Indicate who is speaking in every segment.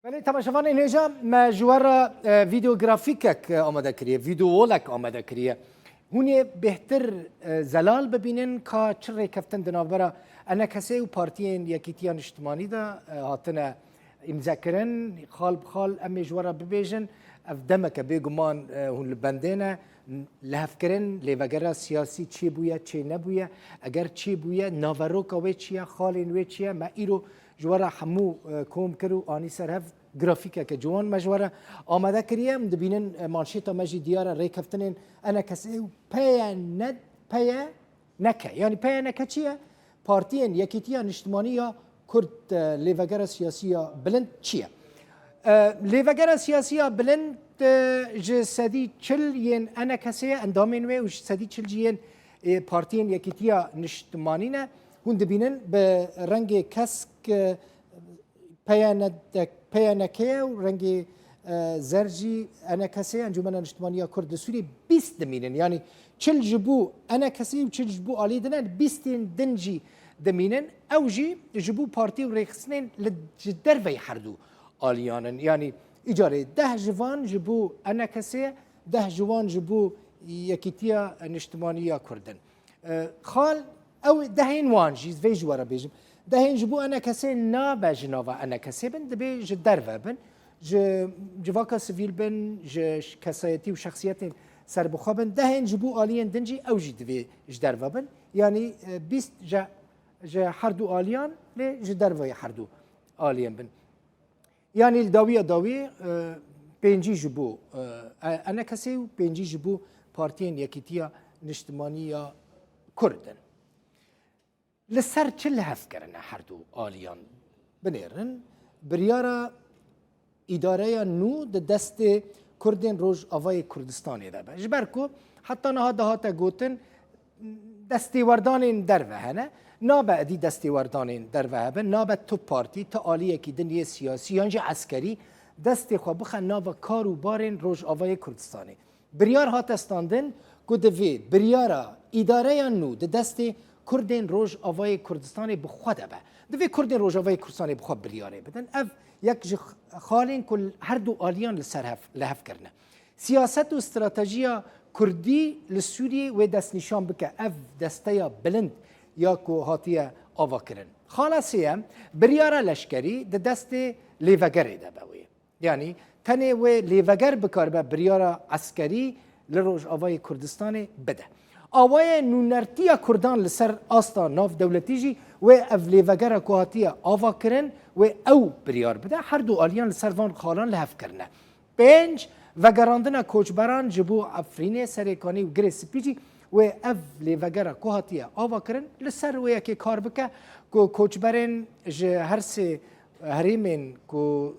Speaker 1: بله تماشاوان اینجا مجوار ویدیو گرافیکک آماده کریه ویدیو ولک آماده کریه هونی بهتر زلال ببینن که چه کفتن دنابرا انا کسی و پارتیین یکیتیان اجتماعی دا هاتنا امضا کرن خال بخال ام مجوارا ببیجن اف دمک بگمان هون لبندینا لحف کرن لیوگرا سیاسی چی بویا چی نبویا اگر چی بویا ناوروکا و چیا خالین و چیا ما ایرو جوارا حمو کوم کرو آنی سر هف گرافیکه که جوان مجوارا آماده کریه مدبینن مانشیتا مجی دیارا ریکفتنین انا کسی و پیا نکه یعنی پیا نکه چیه؟ پارتیین یکیتیان اجتماعی یا کرد لêvegera siyasî ya Bilind çi ye? Lêvegera siyasî ya Bilind ji sedî çil yên ENKS endamên wê û ji sedî çil jî yên partiyên yekîtiya niştimanî ne hûn dibînin bi rengê kesk PNK û rengê zer jî ENKS Encûmena Niştimaniya Kurd li Sûriyê bîst dimînin yani çil ji bo ENKS û çil ji bo alî dinin bîstên din jî دمینن اوجی جبو پارتی و ریخسنین لجدروی حردو آلیانن یعنی اجاره 10 جوان جبو انکسی 10 جوان جبو یکیتیا نشتمانیا کردن خال او دهین وانجی وی جوارا بیجم دهین جبو انکسی نابا جناوا انکسی بن دبی جدرو بن جواکا سویل بن کسایتی و شخصیت سربخوابن دهین جبو آلیان دنجی اوجی دوی جدرو بن یعنی 20 جا حردو آلیان ل جدروی حردو آلیان بن یعنی داوی پنجی جبو انا کسی و پنجی جبو پارتین یکیتیا نشتمانی یا کردن لسر چل هف کرنه حردو آلیان بنیرن بریارا اداره نو دست کردن روز آوای کردستانی ده باش برکو حتی نه دهات گوتن دستیوردان در وهنه نابع دی دستیوردان در وهبه نابع تو پارتی تا آلیه کی دنیای سیاسی یانجا عسکری دست خو بخن نابع کارو بارن روز آوای کردستانی بریار هات استاندن گودوی بریارا اداره نو دست کردن روز آوای کردستانی بخواد به دوی کردن روز آوای کردستانی بخواد بریاره بدن اف یک خالین کل هر دو آلیان لسرهف لهف کرنه سیاست و استراتژی کردی لسوریه و دست نشان بکه اف دسته بلند یا کو هاتیه آوا کرن خلاصیه بریاره لشکری دست لیوگره ده بوی یعنی تنه و لیوگر بکار به بریاره عسکری لروج آوای کردستان بده آوای نونرتیا کردان لسر آستا ناف دولتی جی و اف لیوگره کو هاتیه آوا کرن و او بریار بده هر دو آلیان لسر وان خالان لحف کرنه پنج وگراندن کوچبران جبو افرین سریکانی و گریس پیچی و اف لیوگره کو هاتیه آوا کرن لسر و یکی کار بکه کو کوچبرین هر سه هریمین کو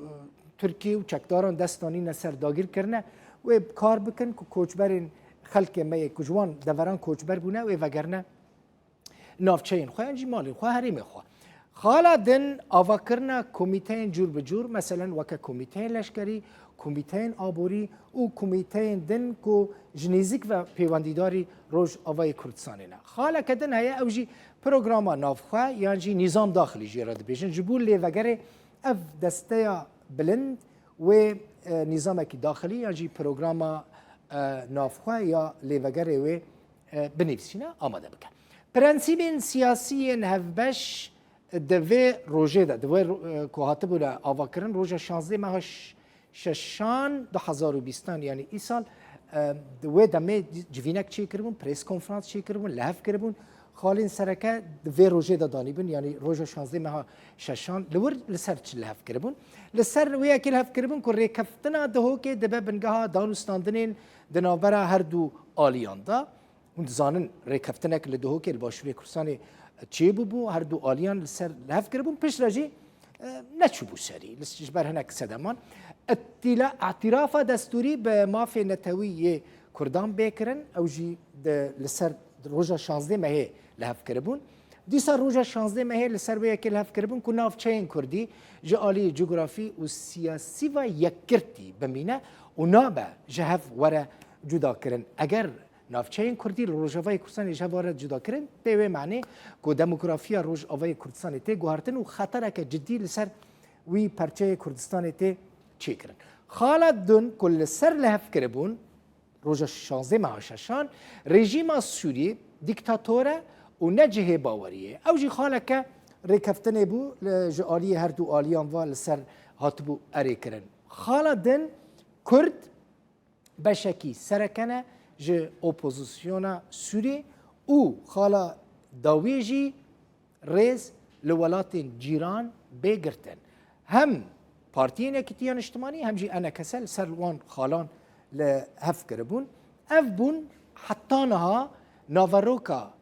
Speaker 1: ترکی و چکداران دستانی نسر داگیر کرنه و کار بکن کو کوچبرین خلک می کوجوان دوران کوچبر بونه و وگرنه نافچین خو انجی مالی خو هریم خو خالا دن آوا کرنه کمیته جور به جور مثلا وک کمیته لشکری کمیته آبوری و کمیته دن کو جنیزیک و پیوندیداری روز آوای کردستان نه خالا کدن هیا اوجی پروگراما نافخوا یعنی نظام داخلی جیراد بیشن جبول لیوگره اف دسته بلند و نظام کی داخلی یعنی پروگراما نافخوا یا لیوگره و بنویسینه آماده بکن پرنسیب سیاسی هفبش دوی روژه ده دوی کوهاته بوده آوا کرن روژه 16 ماهش ششان 2020 یعنی ای سال دوی دمه جوینک چی کربون پریس کنفرانس چی کربون لحف کربون خالین سرکه دوی روژه ده دانی بون یعنی روژه 16 ماه ششان لور لسر چی لحف کربون لسر وی اکی لحف کربون که ریکفتنا دهو که دبه بنگاه دانستاندنین دنابرا هر دو آلیان دا اون زانن ریکفتنا که لدهو که الباشوری کرسانی چی بو هر دو آلیان لسر لحف کربون پیش راجی نچوبو سری لسش بر هنک سدمان اعتراف دستوری به مافی نتوی کردان بکرن اوجی لسر روزا 16 ماه لحف کربون دیسا روزا 16 ماه لسر وی که لحف کربون کو نافچین کردی جالی جغرافی و سیاسی و یکرتی بمینه و نابه جهف وره جدا کرن اگر نافچین کردی روجاوای کردستان جواره جدا کرن به معنی کو دموگرافیا روجاوای کردستان ته گوهرتن و خطر که جدی لسر وی پرچه کردستان تی چی کرن خالا دون کل سر لحف کربون روز 16 ماه ششان رژیم سوری دیکتاتوره و نجه باوریه او جی خاله که ریکفتنه بو جعالی هر دو آلیان و لسر هاتبو اری کرن خالا دن کرد بشکی سرکنه جه اپوزیسیونا سوری او خالا داویجی ریز لولاتین جیران بگرتن هم پارتیین اکتیان اجتماعی هم جی انا کسل سروان خالان لهف کربون اف بون حتی نها ناوروکا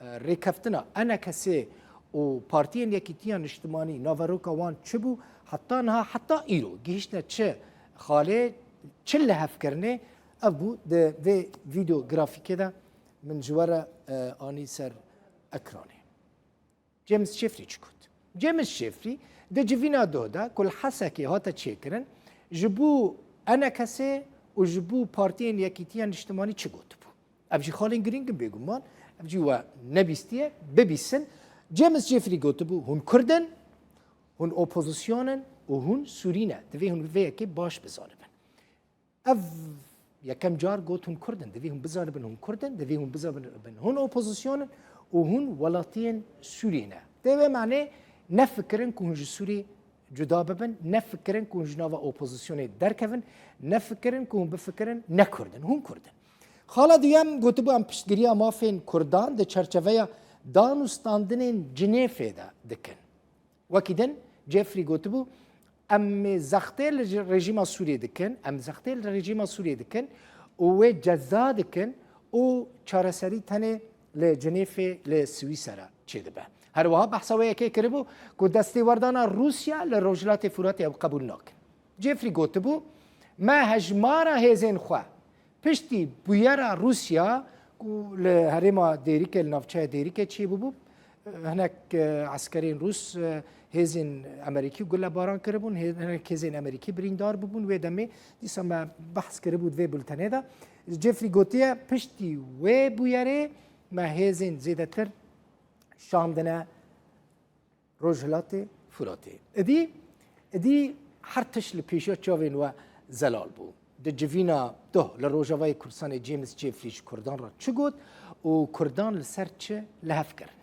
Speaker 1: ریکفتنا انا کسی و پارتیین اکتیان اجتماعی ناوروکا وان چه بو حتی نها حتی ایرو گیشتنا چه خاله چه لهف کرنه اف بو ده ویدیو گرافیکه ده من جواره آنی سر اکرانه جیمز شفری چکود جیمز شفری ده جوینا دودا کل حسکی هاتا چیکرن جبو انا کسی و جبو پارتیین یکیتیان اجتماعی چه گوت بو ابجی خالین گرینگم بگمان ابجی و نبیستیه ببیسن جیمز شفری گوت بو هون کردن هون اپوزیسیونن و هون سورینه دوی هون وی که باش بزانبن اف یکم جار گوت هون کردن دوی هون بزانبن هون کردن دوی هون بزانبن هون اپوزیسیونن و هون ولاتین سورینه دوی معنی نفکرن که هنج سوری جدا ببن نفکرن که هنج ناوا اپوزیسیون درکون نفکرن که هن بفکرن نکردن هون کردن خالا دیم گوته بو ام پشتگیری مافین کردان ده چرچوه دانستاندن جنیفه ده دکن وکیدن جفری گوته بو ام زختیل رژیم سوریه دکن ام زختیل رژیم سوریه دکن و جزا دکن و چارسری تنه لجنیفه لسویسرا چه دبه هر وها بحثویه که کربو که دستی وردانا روسیا لروجلات فورات او قبول ناکن جفری گوته بو ما هجمارا هزین خواه پشتی بویرا روسیا لهرما دیریک النافچه دیریک چی بو هناك عسكريين روس هزين امريكي قلنا باران كربون هناك هزين امريكي بريندار ببون ودمي ديسا ما بحث كربو دوي بولتاني دا جيفري غوتيا پشتي و بوياري ما هزين زيادتر شاندنا روجلاتي فراتي ادي حرتش لبيشو تشوفين و زلال بو د جوینا دو لروجاوای کردستان جیمز جفریش کردان را چه گفت و کردان لسر چه لحف کرد